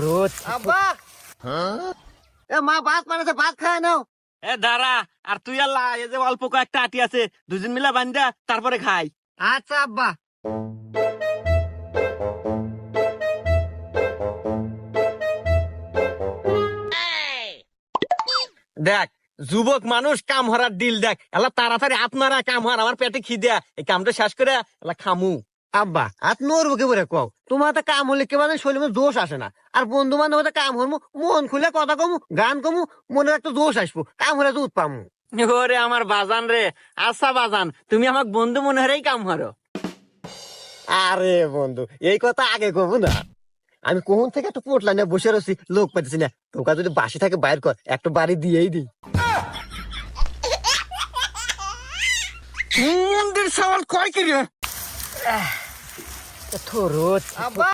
রোদ আব্বা এ মা ভাত বানাতে ভাত খায় নাও। এ দাঁড়া, আর তুই আল্লাহ এই যে অল্প কয়েকটা আটি আছে দুজন মিলা বান্ধা তারপরে খাই। আচ্ছা আব্বা। দেখ যুবক মানুষ কাম হরার দিল দেখ, এলা তাড়াতাড়ি আপনারা কাম হর, আমার পেটে খিদে, এই কামটা শেষ করে এলা খামু। আব্বা হাত নড়বো কে বলে কও, তোমার তো কাম হলে কেবল শরীরে জোশ আসে না, আর বন্ধু বান্ধব কাম হরমু মন খুলে কথা কমু গান কমু মনে একটা জোশ আসবো, কাম হলে দুধ পামু। ওরে আমার বাজান রে, আচ্ছা বাজান তুমি আমার বন্ধু মনে হরেই কাম হরো। আরে বন্ধু এই কথা আগে কমু না, আমি কোন থেকে একটা পোটলা নিয়ে বসে রয়েছি, লোক পাইতেছি না, তোকে যদি বাসি থাকে বাইর কর, একটা বাড়ি দিয়েই দিই। মন্দির সওয়াল কয় কি রে? রোদ আব্বা